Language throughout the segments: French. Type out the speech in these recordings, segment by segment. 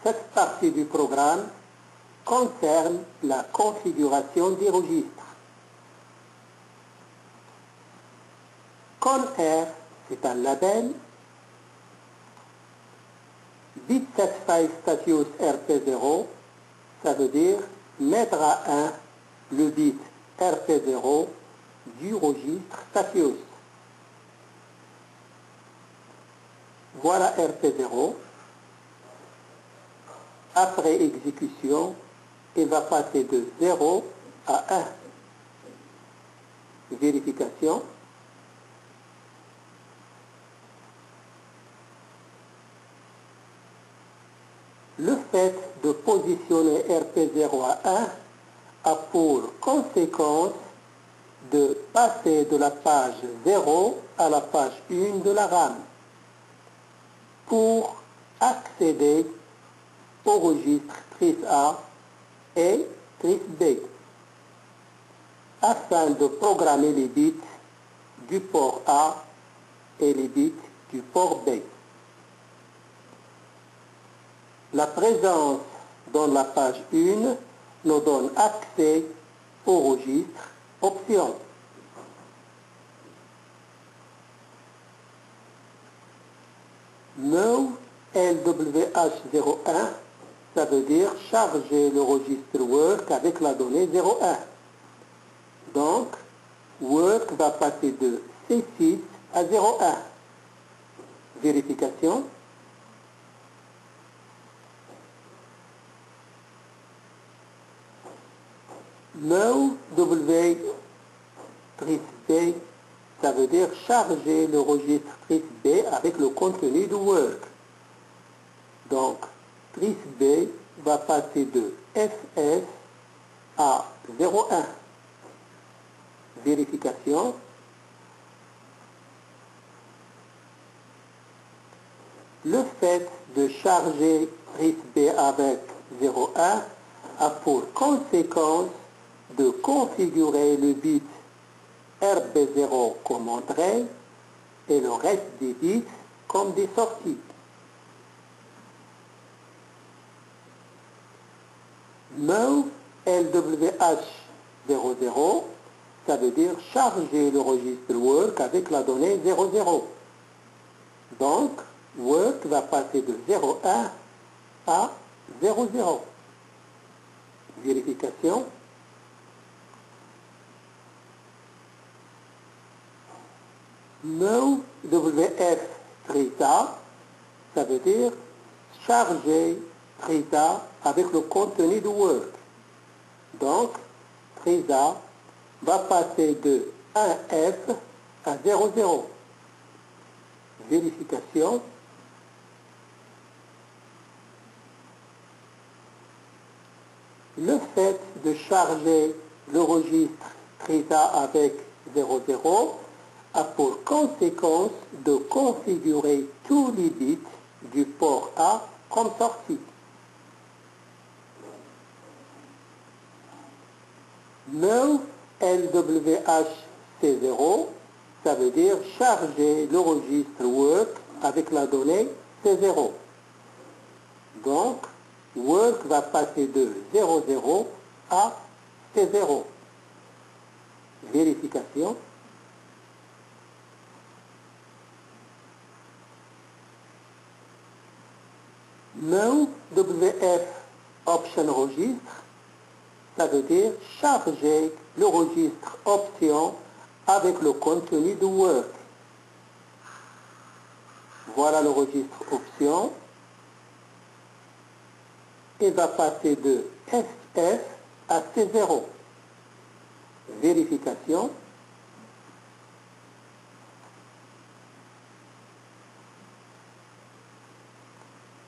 Cette partie du programme concerne la configuration des registres. ConR, c'est un label. BitSatisfy Status RP0, ça veut dire mettre à 1 le bit RP0 du registre Status. Voilà RP0. Après exécution, il va passer de 0 à 1. Vérification. Le fait de positionner RP0 à 1 a pour conséquence de passer de la page 0 à la page 1 de la RAM pour accéder au registre trice A et trice B afin de programmer les bits du port A et les bits du port B. La présence dans la page 1 nous donne accès au registre option. Move LWH01, ça veut dire charger le registre work avec la donnée 01. Donc, work va passer de C6 à 01. Vérification. Move W trice B, ça veut dire charger le registre trice B avec le contenu de work. Donc, trice B va passer de FS à 01. Vérification. Le fait de charger trice B avec 01 a pour conséquence de configurer le bit RB0 comme entrée et le reste des bits comme des sorties. Move LWH00, ça veut dire charger le registre work avec la donnée 00. Donc, work va passer de 01 à 00. Vérification. Move WF trice A, ça veut dire charger trice A avec le contenu de work. Donc, trice A va passer de 1F à 00. Vérification. Le fait de charger le registre trice A avec 00 a pour conséquence de configurer tous les bits du port A comme sortie. Move LWH-C0, ça veut dire charger le registre work avec la donnée C0. Donc, work va passer de 00 à C0. Vérification. Move WF option registre, ça veut dire charger le registre option avec le contenu de work. Voilà le registre option. Il va passer de FF à C0. Vérification.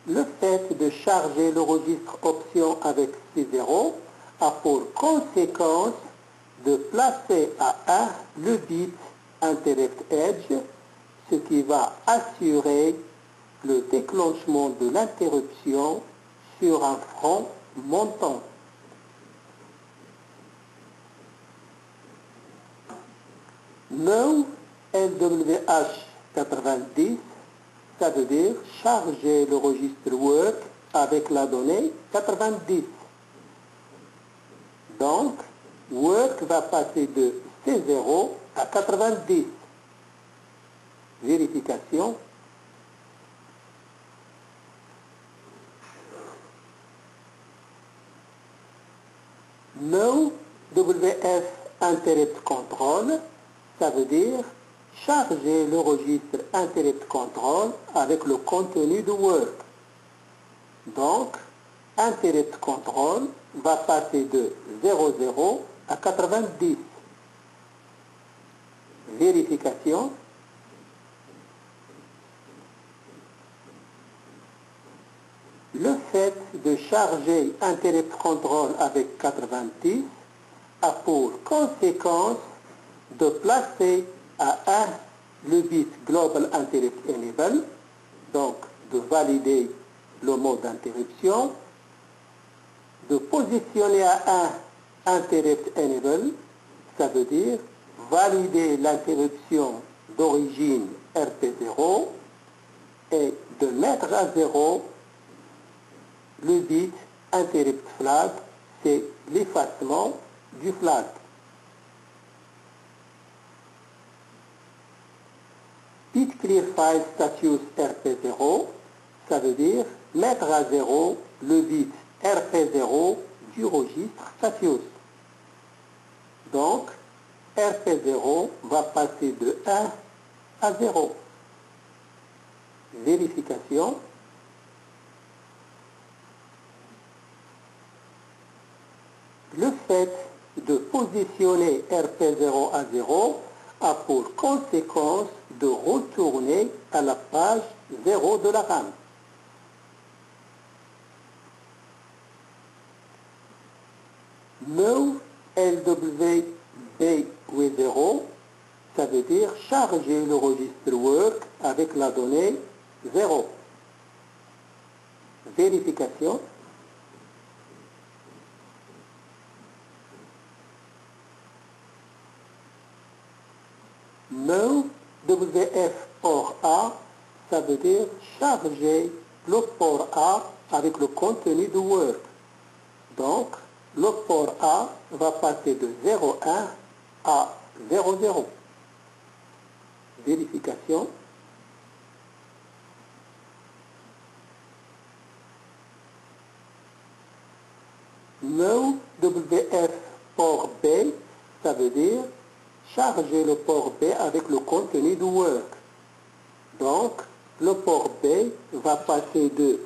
Le fait de charger le registre option avec C0 a pour conséquence de placer à 1 le bit Indirect Edge, ce qui va assurer le déclenchement de l'interruption sur un front montant. Move LWH90, ça veut dire charger le registre work avec la donnée 90. Donc, work va passer de C0 à 90. Vérification. No WF Interrupt Control, ça veut dire charger le registre Interrupt Control avec le contenu de work. Donc, Interrupt Control va passer de 00 à 90. Vérification. Le fait de charger Interrupt Control avec 90 a pour conséquence de placer à 1 le bit Global Interrupt Enable, donc de valider le mode d'interruption, de positionner à 1 Interrupt Enable, ça veut dire valider l'interruption d'origine RP0 et de mettre à 0 le bit Interrupt Flag, c'est l'effacement du flag. Bit Clear File Status RP0, ça veut dire mettre à 0 le bit RP0 du registre Status. Donc, RP0 va passer de 1 à 0. Vérification. Le fait de positionner RP0 à 0 a pour conséquence de retourner à la page 0 de la RAM. Move LWB with 0, ça veut dire charger le registre work avec la donnée 0. Vérification. Move WF port A, ça veut dire charger le port A avec le contenu de work. Donc, le port A va passer de 0,1 à 0,0. Vérification. Move WF port B, ça veut dire charger le port B avec le contenu du work. Donc, le port B va passer de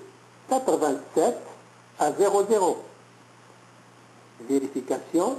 87 à 00. Vérification.